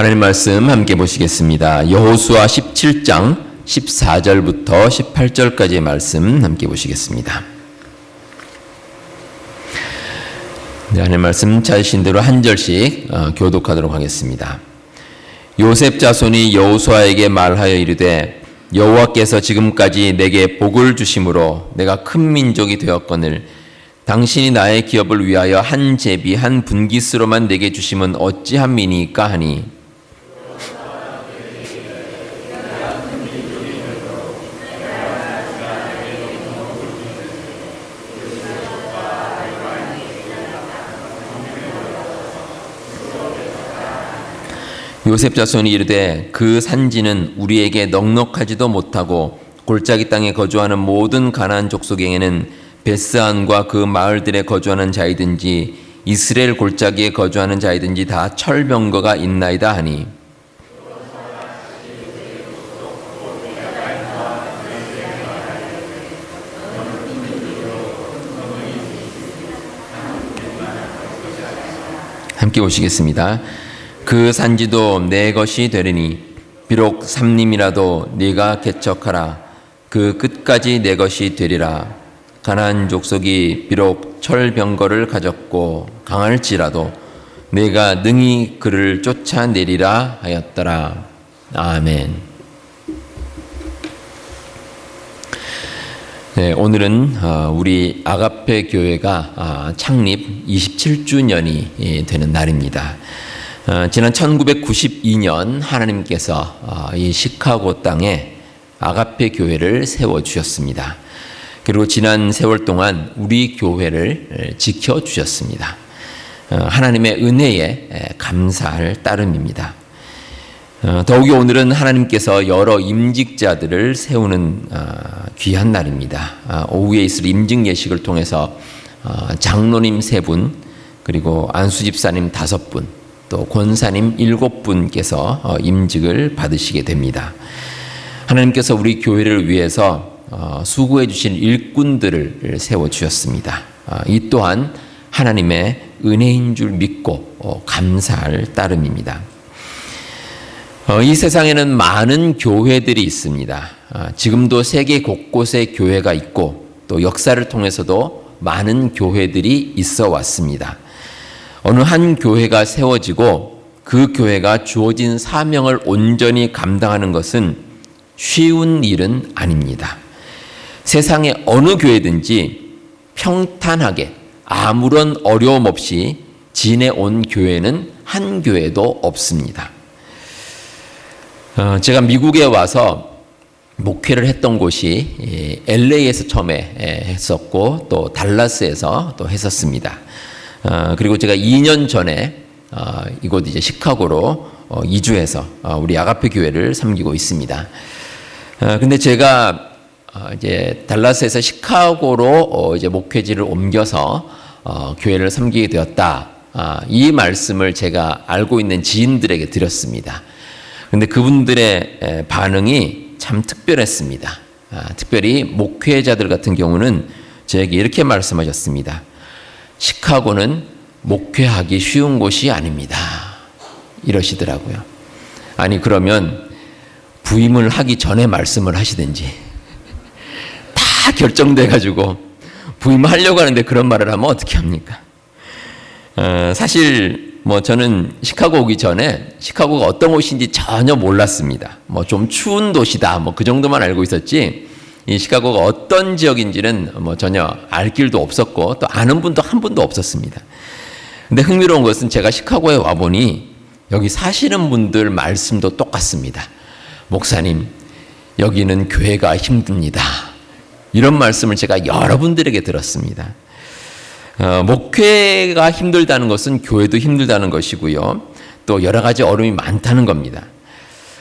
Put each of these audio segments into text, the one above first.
하나님 말씀 함께 보시겠습니다. 여호수아 17장 14절부터 18절까지의 말씀 함께 보시겠습니다. 하나님 말씀 찾으신 대로 한 절씩 교독하도록 하겠습니다. 요셉 자손이 여호수아에게 말하여 이르되 여호와께서 지금까지 내게 복을 주심으로 내가 큰 민족이 되었거늘 당신이 나의 기업을 위하여 한 제비 한 분깃으로만 내게 주심은 어찌함이니까 하니 요셉 자손이 이르되 그 산지는 우리에게 넉넉하지도 못하고 골짜기 땅에 거주하는 모든 가나안 족속에게는 베스안과 그 마을들에 거주하는 자이든지 이스라엘 골짜기에 거주하는 자이든지 다 철병거가 있나이다 하니 함께 오시겠습니다. 그 산지도 내 것이 되리니 비록 삼림이라도 네가 개척하라. 그 끝까지 내 것이 되리라. 가나안 족속이 비록 철병거를 가졌고 강할지라도 내가 능히 그를 쫓아내리라 하였더라. 아멘. 네, 오늘은 우리 아가페 교회가 창립 27주년이 되는 날입니다. 지난 1992년 하나님께서 이 시카고 땅에 아가페 교회를 세워주셨습니다. 그리고 지난 세월 동안 우리 교회를 지켜주셨습니다. 하나님의 은혜에 감사할 따름입니다. 더욱이 오늘은 하나님께서 여러 임직자들을 세우는 귀한 날입니다. 오후에 있을 임직 예식을 통해서 장로님 3분, 그리고 안수집사님 5분, 또 권사님 7분께서 임직을 받으시게 됩니다. 하나님께서 우리 교회를 위해서 수고해 주신 일꾼들을 세워주셨습니다. 이 또한 하나님의 은혜인 줄 믿고 감사할 따름입니다. 이 세상에는 많은 교회들이 있습니다. 지금도 세계 곳곳에 교회가 있고 또 역사를 통해서도 많은 교회들이 있어 왔습니다. 어느 한 교회가 세워지고 그 교회가 주어진 사명을 온전히 감당하는 것은 쉬운 일은 아닙니다. 세상의 어느 교회든지 평탄하게 아무런 어려움 없이 지내온 교회는 한 교회도 없습니다. 제가 미국에 와서 목회를 했던 곳이 LA에서 처음에 했었고 또 달라스에서 또 했었습니다. 그리고 제가 2년 전에 이곳 이제 시카고로 이주해서 우리 아가페 교회를 섬기고 있습니다. 근데 제가 이제 달라스에서 시카고로 이제 목회지를 옮겨서 교회를 섬기게 되었다. 이 말씀을 제가 알고 있는 지인들에게 드렸습니다. 근데 그분들의 반응이 참 특별했습니다. 특별히 목회자들 같은 경우는 저에게 이렇게 말씀하셨습니다. 시카고는 목회하기 쉬운 곳이 아닙니다. 이러시더라고요. 아니 그러면 부임을 하기 전에 말씀을 하시든지 다 결정돼 가지고 부임하려고 하는데 그런 말을 하면 어떻게 합니까? 사실 저는 시카고 오기 전에 시카고가 어떤 곳인지 전혀 몰랐습니다. 좀 추운 도시다 그 정도만 알고 있었지 이 시카고가 어떤 지역인지는 전혀 알 길도 없었고 또 아는 분도 한 분도 없었습니다. 근데 흥미로운 것은 제가 시카고에 와보니 여기 사시는 분들 말씀도 똑같습니다. 목사님, 여기는 교회가 힘듭니다. 이런 말씀을 제가 여러분들에게 들었습니다. 목회가 힘들다는 것은 교회도 힘들다는 것이고요. 또 여러 가지 어려움이 많다는 겁니다.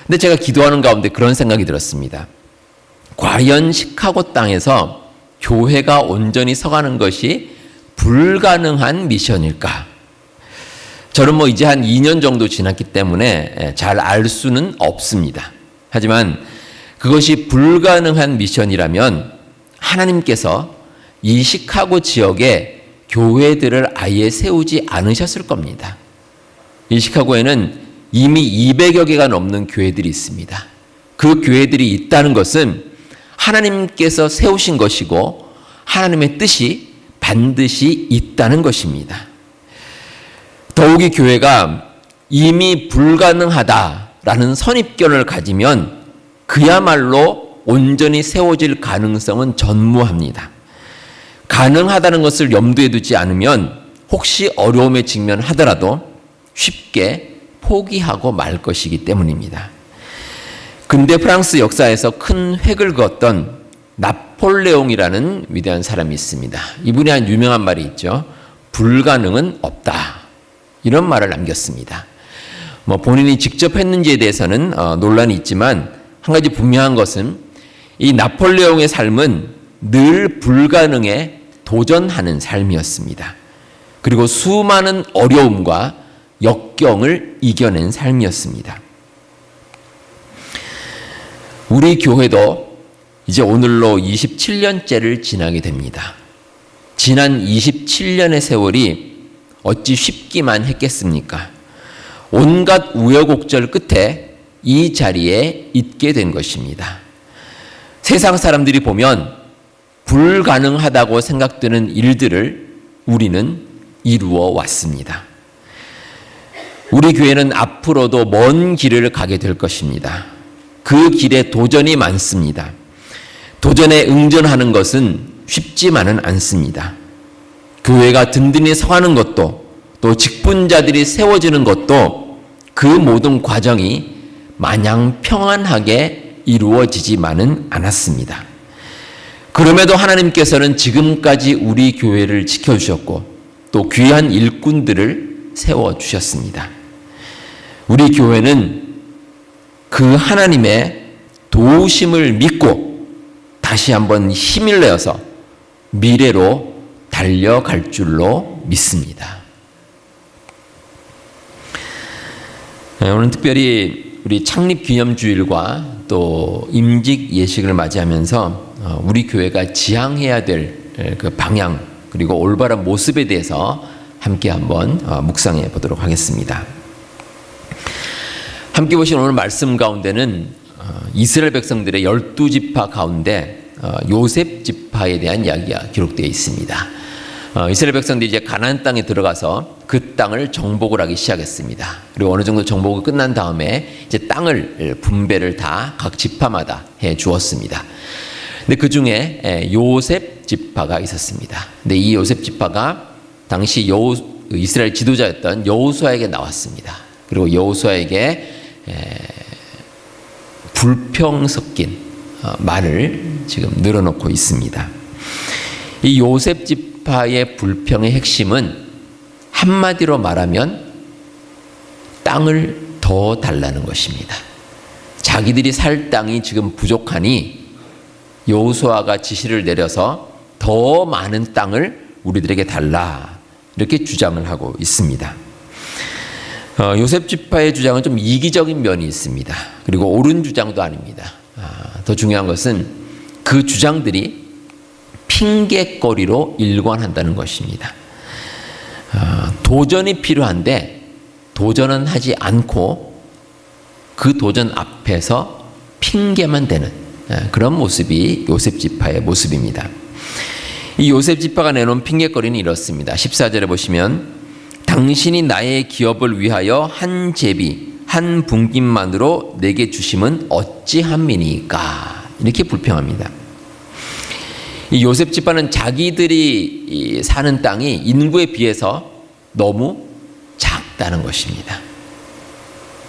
근데 제가 기도하는 가운데 그런 생각이 들었습니다. 과연 시카고 땅에서 교회가 온전히 서가는 것이 불가능한 미션일까? 저는 이제 한 2년 정도 지났기 때문에 잘 알 수는 없습니다. 하지만 그것이 불가능한 미션이라면 하나님께서 이 시카고 지역에 교회들을 아예 세우지 않으셨을 겁니다. 이 시카고에는 이미 200여 개가 넘는 교회들이 있습니다. 그 교회들이 있다는 것은 하나님께서 세우신 것이고 하나님의 뜻이 반드시 있다는 것입니다. 더욱이 교회가 이미 불가능하다라는 선입견을 가지면 그야말로 온전히 세워질 가능성은 전무합니다. 가능하다는 것을 염두에 두지 않으면 혹시 어려움에 직면하더라도 쉽게 포기하고 말 것이기 때문입니다. 근대 프랑스 역사에서 큰 획을 그었던 나폴레옹이라는 위대한 사람이 있습니다. 이분이 한 유명한 말이 있죠. 불가능은 없다. 이런 말을 남겼습니다. 본인이 직접 했는지에 대해서는 논란이 있지만 한 가지 분명한 것은 이 나폴레옹의 삶은 늘 불가능에 도전하는 삶이었습니다. 그리고 수많은 어려움과 역경을 이겨낸 삶이었습니다. 우리 교회도 이제 오늘로 27년째를 지나게 됩니다. 지난 27년의 세월이 어찌 쉽기만 했겠습니까? 온갖 우여곡절 끝에 이 자리에 있게 된 것입니다. 세상 사람들이 보면 불가능하다고 생각되는 일들을 우리는 이루어 왔습니다. 우리 교회는 앞으로도 먼 길을 가게 될 것입니다. 그 길에 도전이 많습니다. 도전에 응전하는 것은 쉽지만은 않습니다. 교회가 든든히 서가는 것도 또 직분자들이 세워지는 것도 그 모든 과정이 마냥 평안하게 이루어지지만은 않았습니다. 그럼에도 하나님께서는 지금까지 우리 교회를 지켜주셨고 또 귀한 일꾼들을 세워주셨습니다. 우리 교회는 그 하나님의 도우심을 믿고 다시 한번 힘을 내어서 미래로 달려갈 줄로 믿습니다. 오늘 특별히 우리 창립기념주일과 또 임직 예식을 맞이하면서 우리 교회가 지향해야 될 그 방향 그리고 올바른 모습에 대해서 함께 한번 묵상해 보도록 하겠습니다. 함께 보신 오늘 말씀 가운데는 이스라엘 백성들의 12지파 가운데 요셉 지파에 대한 이야기가 기록되어 있습니다. 이스라엘 백성들이 이제 가나안 땅에 들어가서 그 땅을 정복을 하기 시작했습니다. 그리고 어느 정도 정복이 끝난 다음에 이제 땅을 분배를 다 각 지파마다 해 주었습니다. 근데 그 중에 요셉 지파가 있었습니다. 근데 이 요셉 지파가 당시 이스라엘 지도자였던 여호수아에게 나왔습니다. 그리고 여호수아에게 불평 섞인 말을 지금 늘어놓고 있습니다. 이 요셉 지파의 불평의 핵심은 한마디로 말하면 땅을 더 달라는 것입니다. 자기들이 살 땅이 지금 부족하니 여호수아가 지시를 내려서 더 많은 땅을 우리들에게 달라 이렇게 주장을 하고 있습니다. 요셉 지파의 주장은 좀 이기적인 면이 있습니다. 그리고 옳은 주장도 아닙니다. 더 중요한 것은 그 주장들이 핑계거리로 일관한다는 것입니다. 도전이 필요한데 도전은 하지 않고 그 도전 앞에서 핑계만 대는 그런 모습이 요셉 지파의 모습입니다. 이 요셉 지파가 내놓은 핑계거리는 이렇습니다. 14절에 보시면 당신이 나의 기업을 위하여 한 제비 한 분깃만으로 내게 주심은 어찌함이니까 이렇게 불평합니다. 이 요셉 지파는 자기들이 사는 땅이 인구에 비해서 너무 작다는 것입니다.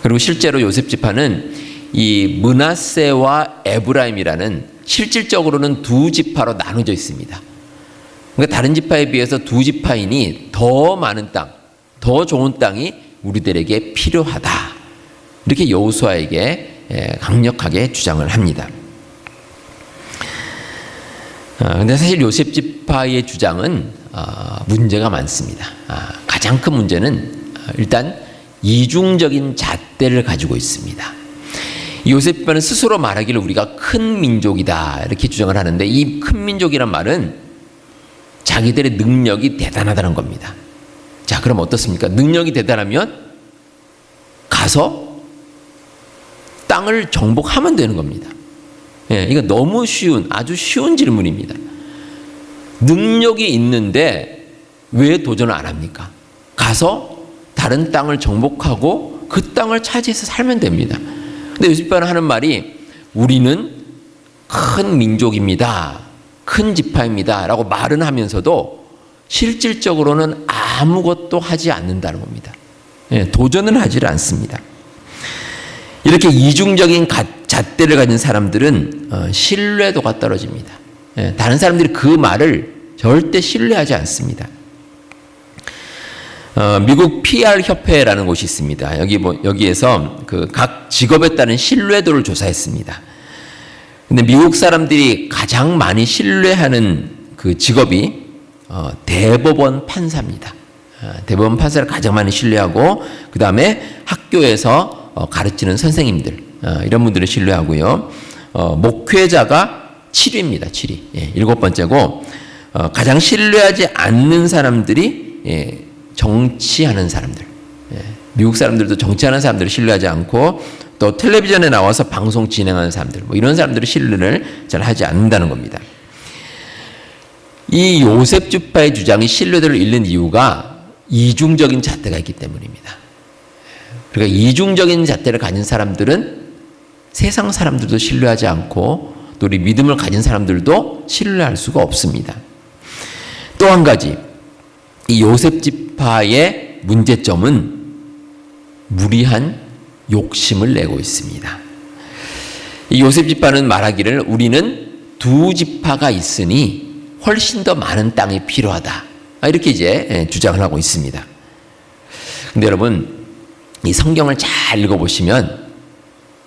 그리고 실제로 요셉 지파는 이 므낫세와 에브라임이라는 실질적으로는 두 지파로 나눠져 있습니다. 그러니까 다른 지파에 비해서 두 지파이니 더 많은 땅, 더 좋은 땅이 우리들에게 필요하다. 이렇게 여호수아에게 강력하게 주장을 합니다. 그런데 사실 요셉 지파의 주장은 문제가 많습니다. 가장 큰 문제는 일단 이중적인 잣대를 가지고 있습니다. 요셉 지파는 스스로 말하기를 우리가 큰 민족이다 이렇게 주장을 하는데 이 큰 민족이란 말은 자기들의 능력이 대단하다는 겁니다. 자, 그럼 어떻습니까? 능력이 대단하면 가서 땅을 정복하면 되는 겁니다. 예, 이거 너무 아주 쉬운 질문입니다. 능력이 있는데 왜 도전을 안 합니까? 가서 다른 땅을 정복하고 그 땅을 차지해서 살면 됩니다. 근데 요셉집파는 하는 말이 우리는 큰 민족입니다. 큰 지파입니다. 라고 말은 하면서도 실질적으로는 아무것도 하지 않는다는 겁니다. 예, 도전은 하지 않습니다. 이렇게 이중적인 잣대를 가진 사람들은 신뢰도가 떨어집니다. 예, 다른 사람들이 그 말을 절대 신뢰하지 않습니다. 미국 PR 협회라는 곳이 있습니다. 여기에서 그 각 직업에 따른 신뢰도를 조사했습니다. 근데 미국 사람들이 가장 많이 신뢰하는 그 직업이 대법원 판사입니다. 대법원 판사를 가장 많이 신뢰하고 그 다음에 학교에서 가르치는 선생님들 이런 분들을 신뢰하고요. 목회자가 7위입니다. 7위. 예, 7번째고 가장 신뢰하지 않는 사람들이 정치하는 사람들. 예, 미국 사람들도 정치하는 사람들을 신뢰하지 않고 또 텔레비전에 나와서 방송 진행하는 사람들 뭐 이런 사람들을 신뢰를 잘 하지 않는다는 겁니다. 이 요셉 지파의 주장이 신뢰도를 잃는 이유가 이중적인 잣대가 있기 때문입니다. 그러니까 이중적인 잣대를 가진 사람들은 세상 사람들도 신뢰하지 않고 또 우리 믿음을 가진 사람들도 신뢰할 수가 없습니다. 또 한 가지, 이 요셉 지파의 문제점은 무리한 욕심을 내고 있습니다. 이 요셉 지파는 말하기를 우리는 두 지파가 있으니 훨씬 더 많은 땅이 필요하다. 이렇게 이제 주장을 하고 있습니다. 근데 여러분, 이 성경을 잘 읽어보시면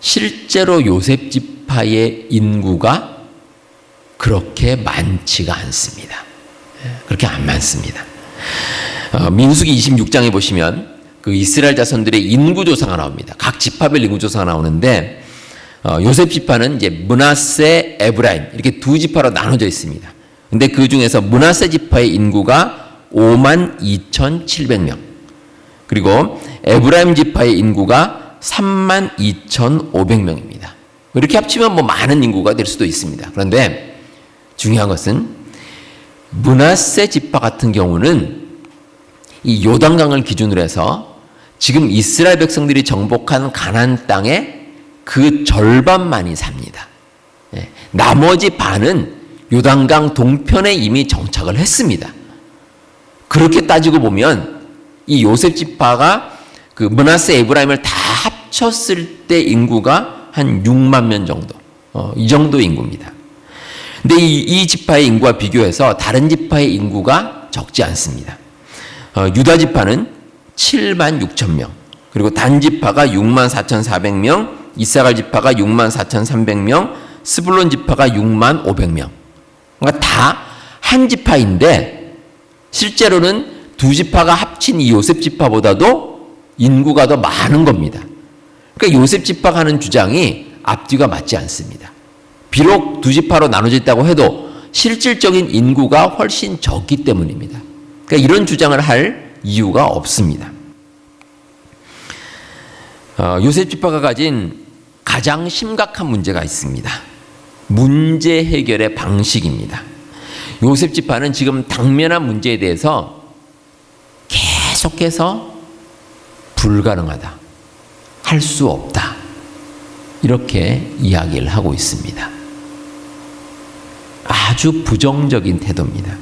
실제로 요셉 지파의 인구가 그렇게 많지가 않습니다. 그렇게 안 많습니다. 민수기 26장에 보시면 그 이스라엘 자손들의 인구조사가 나옵니다. 각 지파별 인구조사가 나오는데 요셉 지파는 이제 므낫세, 에브라임 이렇게 두 지파로 나눠져 있습니다. 근데 그 중에서 므낫세 지파의 인구가 52,700명 그리고 에브라임 지파의 인구가 32,500명입니다. 이렇게 합치면 뭐 많은 인구가 될 수도 있습니다. 그런데 중요한 것은 므낫세 지파 같은 경우는 이 요단강을 기준으로 해서 지금 이스라엘 백성들이 정복한 가나안 땅에 그 절반만이 삽니다. 나머지 반은 요단강 동편에 이미 정착을 했습니다. 그렇게 따지고 보면 이 요셉 지파가 그 므낫세, 에브라임을 다 합쳤을 때 인구가 한 6만 명 정도, 이 정도 인구입니다. 근데 이 지파의 인구와 비교해서 다른 지파의 인구가 적지 않습니다. 유다 지파는 7만 6천 명, 그리고 단 지파가 6만 4,400명, 이사갈 지파가 6만 4,300명, 스불론 지파가 6만 500명. 그러니까 다 한 지파인데 실제로는 두 지파가 합친 이 요셉 지파보다도 인구가 더 많은 겁니다. 그러니까 요셉 지파가 하는 주장이 앞뒤가 맞지 않습니다. 비록 두 지파로 나눠져 있다고 해도 실질적인 인구가 훨씬 적기 때문입니다. 그러니까 이런 주장을 할 이유가 없습니다. 요셉 지파가 가진 가장 심각한 문제가 있습니다. 문제 해결의 방식입니다. 요셉 지파는 지금 당면한 문제에 대해서 계속해서 불가능하다, 할 수 없다, 이렇게 이야기를 하고 있습니다. 아주 부정적인 태도입니다.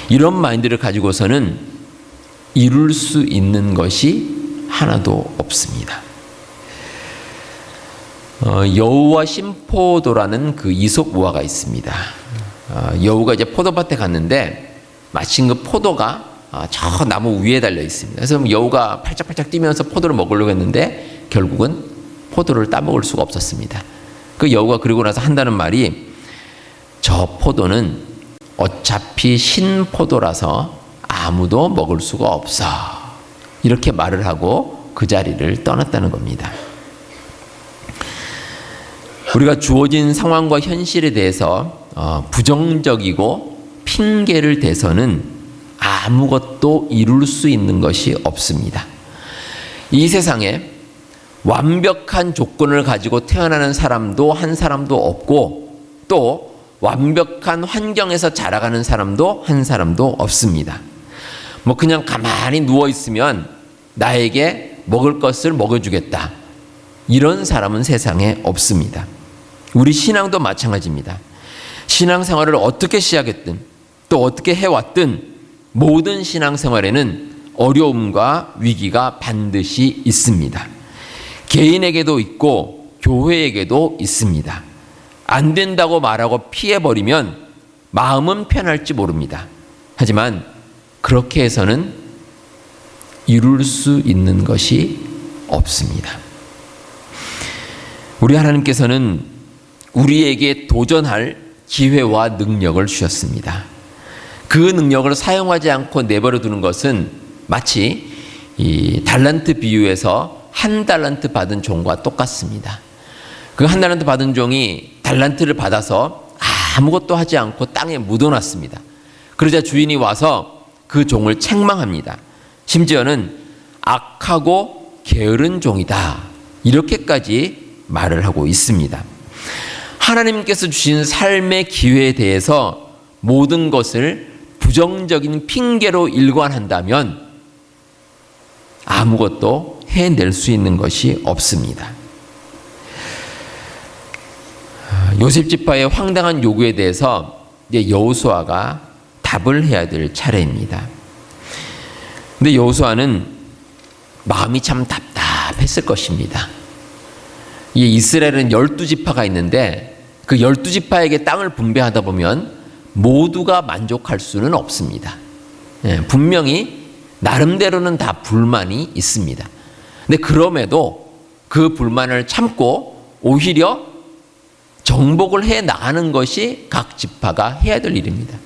이런 마인드를 가지고서는 이룰 수 있는 것이 하나도 없습니다. 여우와 심포도라는 그 이솝 우화가 있습니다. 여우가 이제 포도밭에 갔는데 마침 그 포도가 저 나무 위에 달려 있습니다. 그래서 여우가 팔짝팔짝 뛰면서 포도를 먹으려고 했는데 결국은 포도를 따먹을 수가 없었습니다. 그 여우가 그러고 나서 한다는 말이 저 포도는 어차피 신포도라서 아무도 먹을 수가 없어, 이렇게 말을 하고 그 자리를 떠났다는 겁니다. 우리가 주어진 상황과 현실에 대해서 부정적이고 핑계를 대서는 아무것도 이룰 수 있는 것이 없습니다. 이 세상에 완벽한 조건을 가지고 태어나는 사람도 한 사람도 없고 또 완벽한 환경에서 자라가는 사람도 한 사람도 없습니다. 뭐 그냥 가만히 누워 있으면 나에게 먹을 것을 먹여주겠다. 이런 사람은 세상에 없습니다. 우리 신앙도 마찬가지입니다. 신앙생활을 어떻게 시작했든 또 어떻게 해왔든 모든 신앙생활에는 어려움과 위기가 반드시 있습니다. 개인에게도 있고 교회에게도 있습니다. 안 된다고 말하고 피해버리면 마음은 편할지 모릅니다. 하지만 그렇게 해서는 이룰 수 있는 것이 없습니다. 우리 하나님께서는 우리에게 도전할 기회와 능력을 주셨습니다. 그 능력을 사용하지 않고 내버려 두는 것은 마치 이 달란트 비유에서 한 달란트 받은 종과 똑같습니다. 그 한 달란트 받은 종이 달란트를 받아서 아무것도 하지 않고 땅에 묻어놨습니다. 그러자 주인이 와서 그 종을 책망합니다. 심지어는 악하고 게으른 종이다. 이렇게까지 말을 하고 있습니다. 하나님께서 주신 삶의 기회에 대해서 모든 것을 부정적인 핑계로 일관한다면 아무것도 해낼 수 있는 것이 없습니다. 요셉 지파의 황당한 요구에 대해서 이제 여호수아가 답을 해야 될 차례입니다. 근데 여호수아는 마음이 참 답답했을 것입니다. 이 이스라엘은 12지파가 있는데 그 12지파에게 땅을 분배하다 보면 모두가 만족할 수는 없습니다. 분명히 나름대로는 다 불만이 있습니다. 근데 그럼에도 그 불만을 참고 오히려 정복을 해 나가는 것이 각 지파가 해야 될 일입니다.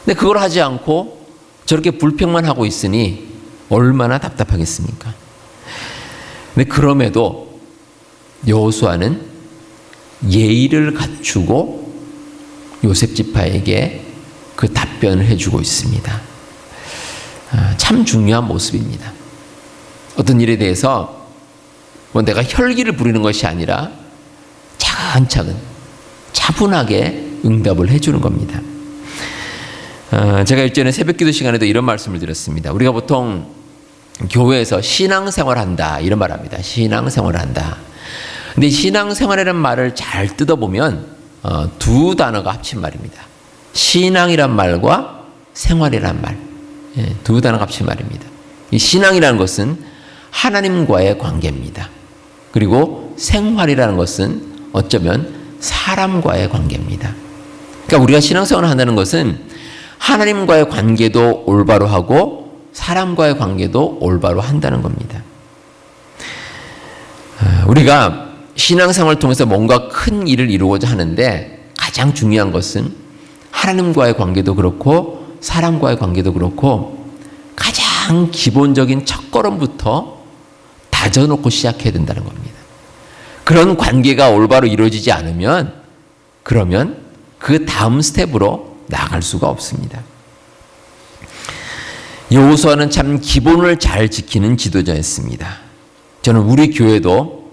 근데 그걸 하지 않고 저렇게 불평만 하고 있으니 얼마나 답답하겠습니까? 근데 그럼에도 여호수아는 예의를 갖추고 요셉 지파에게 그 답변을 해주고 있습니다. 참 중요한 모습입니다. 어떤 일에 대해서 뭐 내가 혈기를 부리는 것이 아니라 차근차근 차분하게 응답을 해주는 겁니다. 제가 일전에 새벽기도 시간에도 이런 말씀을 드렸습니다. 우리가 보통 교회에서 신앙생활한다 이런 말합니다. 신앙생활한다. 근데 신앙생활이라는 말을 잘 뜯어보면 두 단어가 합친 말입니다. 신앙이란 말과 생활이란 말, 두 단어가 합친 말입니다. 이 신앙이라는 것은 하나님과의 관계입니다. 그리고 생활이라는 것은 어쩌면 사람과의 관계입니다. 그러니까 우리가 신앙생활을 한다는 것은 하나님과의 관계도 올바로 하고 사람과의 관계도 올바로 한다는 겁니다. 우리가 신앙생활을 통해서 뭔가 큰 일을 이루고자 하는데 가장 중요한 것은 하나님과의 관계도 그렇고 사람과의 관계도 그렇고 가장 기본적인 첫걸음부터 다져놓고 시작해야 된다는 겁니다. 그런 관계가 올바로 이루어지지 않으면 그러면 그 다음 스텝으로 나아갈 수가 없습니다. 여호수아는 참 기본을 잘 지키는 지도자였습니다. 저는 우리 교회도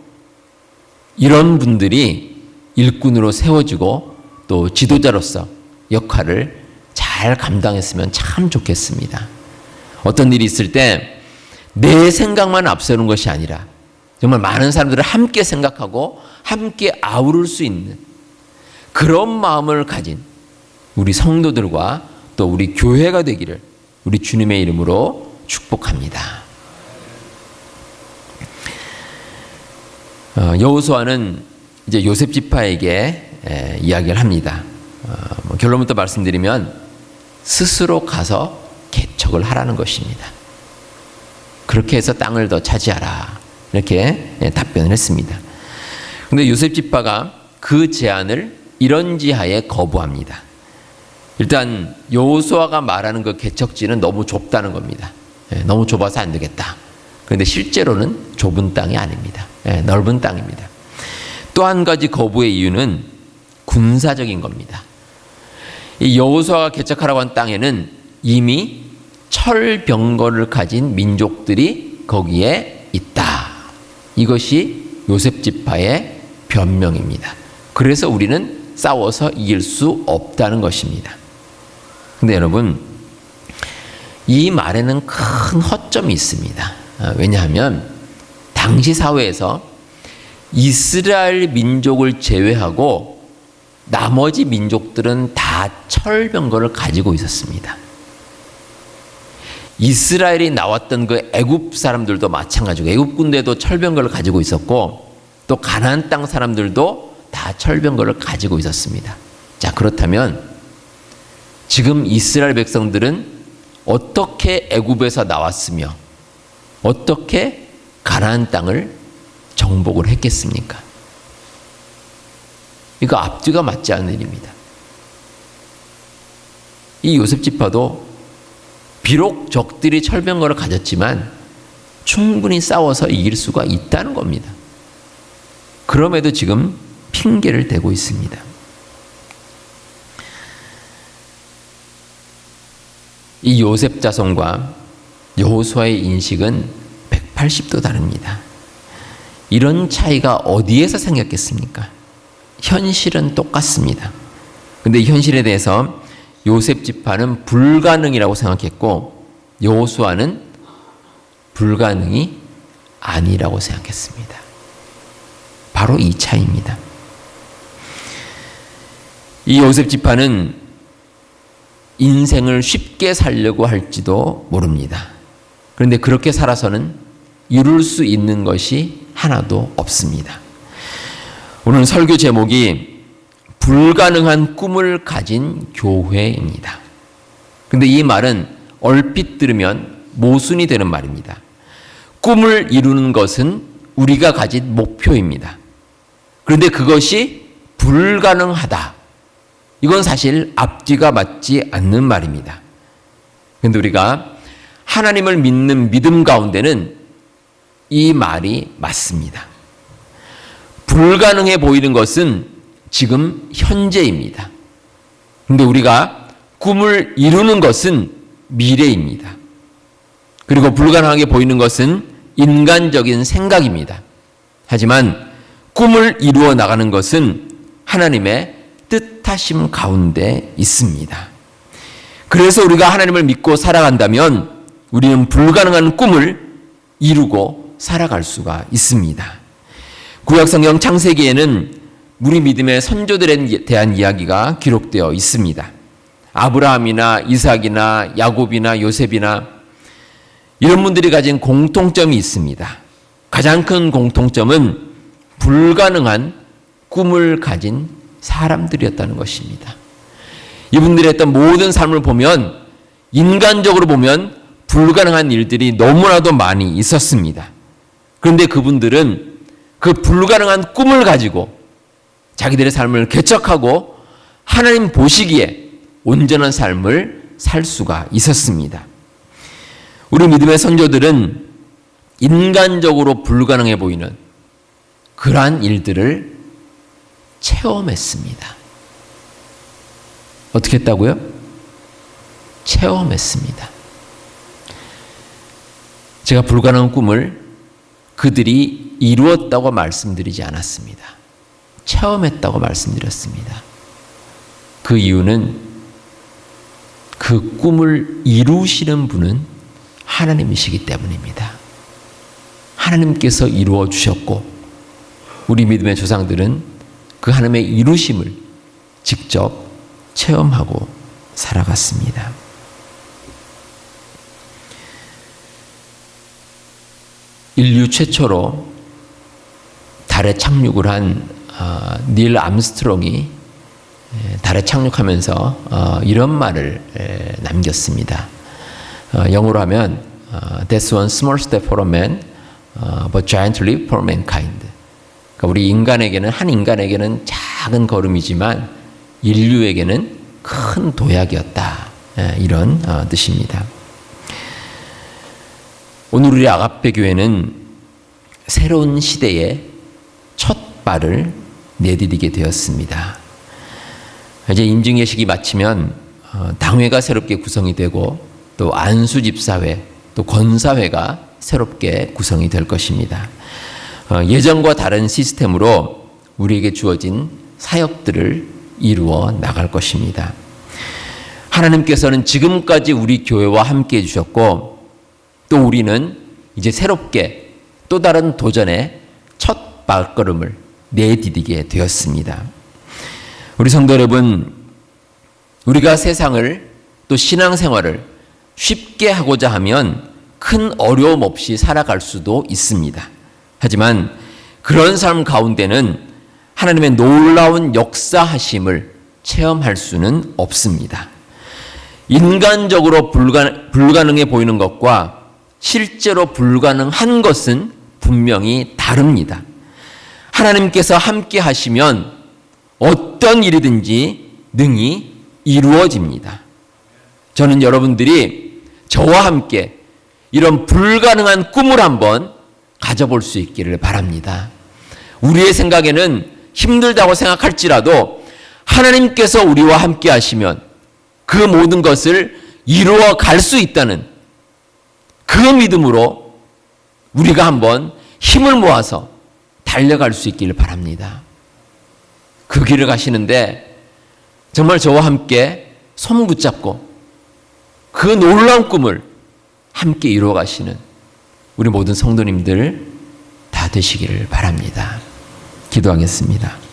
이런 분들이 일꾼으로 세워지고 또 지도자로서 역할을 잘 감당했으면 참 좋겠습니다. 어떤 일이 있을 때 내 생각만 앞세우는 것이 아니라 정말 많은 사람들을 함께 생각하고 함께 아우를 수 있는 그런 마음을 가진 우리 성도들과 또 우리 교회가 되기를 우리 주님의 이름으로 축복합니다. 여호수아는 이제 요셉 지파에게 이야기를 합니다. 결론부터 말씀드리면 스스로 가서 개척을 하라는 것입니다. 그렇게 해서 땅을 더 차지하라. 이렇게 답변을 했습니다. 그런데 요셉 지파가 그 제안을 이런지하에 거부합니다. 일단 여호수아가 말하는 그 개척지는 너무 좁다는 겁니다. 너무 좁아서 안 되겠다. 그런데 실제로는 좁은 땅이 아닙니다. 넓은 땅입니다. 또 한 가지 거부의 이유는 군사적인 겁니다. 이 여호수아가 개척하라고 한 땅에는 이미 철병거를 가진 민족들이 거기에 있다. 이것이 요셉 지파의 변명입니다. 그래서 우리는 싸워서 이길 수 없다는 것입니다. 근데 여러분, 이 말에는 큰 허점이 있습니다. 왜냐하면 당시 사회에서 이스라엘 민족을 제외하고 나머지 민족들은 다 철병거를 가지고 있었습니다. 이스라엘이 나왔던 그 애굽 사람들도 마찬가지고 애굽 군대도 철병거를 가지고 있었고 또 가나안 땅 사람들도 다 철병거를 가지고 있었습니다. 자, 그렇다면 지금 이스라엘 백성들은 어떻게 애굽에서 나왔으며 어떻게 가나안 땅을 정복을 했겠습니까? 이거 앞뒤가 맞지 않는 일입니다. 이 요셉 지파도 비록 적들이 철병거를 가졌지만 충분히 싸워서 이길 수가 있다는 겁니다. 그럼에도 지금 핑계를 대고 있습니다. 이 요셉 자손과 여호수아의 인식은 180도 다릅니다. 이런 차이가 어디에서 생겼겠습니까? 현실은 똑같습니다. 근데 이 현실에 대해서 요셉 지파는 불가능이라고 생각했고 여호수아는 불가능이 아니라고 생각했습니다. 바로 이 차이입니다. 이 요셉 지파는 인생을 쉽게 살려고 할지도 모릅니다. 그런데 그렇게 살아서는 이룰 수 있는 것이 하나도 없습니다. 오늘 설교 제목이 불가능한 꿈을 가진 교회입니다. 그런데 이 말은 얼핏 들으면 모순이 되는 말입니다. 꿈을 이루는 것은 우리가 가진 목표입니다. 그런데 그것이 불가능하다. 이건 사실 앞뒤가 맞지 않는 말입니다. 그런데 우리가 하나님을 믿는 믿음 가운데는 이 말이 맞습니다. 불가능해 보이는 것은 지금 현재입니다. 그런데 우리가 꿈을 이루는 것은 미래입니다. 그리고 불가능하게 보이는 것은 인간적인 생각입니다. 하지만 꿈을 이루어 나가는 것은 하나님의 뜻하심 가운데 있습니다. 그래서 우리가 하나님을 믿고 살아간다면 우리는 불가능한 꿈을 이루고 살아갈 수가 있습니다. 구약성경 창세기에는 우리 믿음의 선조들에 대한 이야기가 기록되어 있습니다. 아브라함이나 이삭이나 야곱이나 요셉이나 이런 분들이 가진 공통점이 있습니다. 가장 큰 공통점은 불가능한 꿈을 가진 사람들이었다는 것입니다. 이분들이 했던 모든 삶을 보면 인간적으로 보면 불가능한 일들이 너무나도 많이 있었습니다. 그런데 그분들은 그 불가능한 꿈을 가지고 자기들의 삶을 개척하고 하나님 보시기에 온전한 삶을 살 수가 있었습니다. 우리 믿음의 선조들은 인간적으로 불가능해 보이는 그러한 일들을 체험했습니다. 어떻게 했다고요? 체험했습니다. 제가 불가능한 꿈을 그들이 이루었다고 말씀드리지 않았습니다. 체험했다고 말씀드렸습니다. 그 이유는 그 꿈을 이루시는 분은 하나님이시기 때문입니다. 하나님께서 이루어 주셨고 우리 믿음의 조상들은 그 하나님의 이루심을 직접 체험하고 살아갔습니다. 인류 최초로 달에 착륙을 한 닐 암스트롱이 달에 착륙하면서 이런 말을 남겼습니다. 영어로 하면 That's one small step for a man, but giant leap for mankind. 그러니까 우리 인간에게는 한 인간에게는 작은 걸음이지만 인류에게는 큰 도약이었다. 이런 뜻입니다. 오늘 우리 아가페 교회는 새로운 시대의 첫 발을 내디디게 되었습니다. 이제 임증예식이 마치면 당회가 새롭게 구성이 되고 또 안수집사회, 또 권사회가 새롭게 구성이 될 것입니다. 예전과 다른 시스템으로 우리에게 주어진 사역들을 이루어 나갈 것입니다. 하나님께서는 지금까지 우리 교회와 함께 해주셨고 또 우리는 이제 새롭게 또 다른 도전의 첫 발걸음을 내디디게 되었습니다. 우리 성도 여러분, 우리가 세상을 또 신앙생활을 쉽게 하고자 하면 큰 어려움 없이 살아갈 수도 있습니다. 하지만 그런 삶 가운데는 하나님의 놀라운 역사하심을 체험할 수는 없습니다. 인간적으로 불가능해 보이는 것과 실제로 불가능한 것은 분명히 다릅니다. 하나님께서 함께 하시면 어떤 일이든지 능히 이루어집니다. 저는 여러분들이 저와 함께 이런 불가능한 꿈을 한번 가져볼 수 있기를 바랍니다. 우리의 생각에는 힘들다고 생각할지라도 하나님께서 우리와 함께 하시면 그 모든 것을 이루어 갈 수 있다는 그 믿음으로 우리가 한번 힘을 모아서 달려갈 수 있기를 바랍니다. 그 길을 가시는데 정말 저와 함께 손 붙잡고 그 놀라운 꿈을 함께 이루어 가시는 우리 모든 성도님들 다 되시기를 바랍니다. 기도하겠습니다.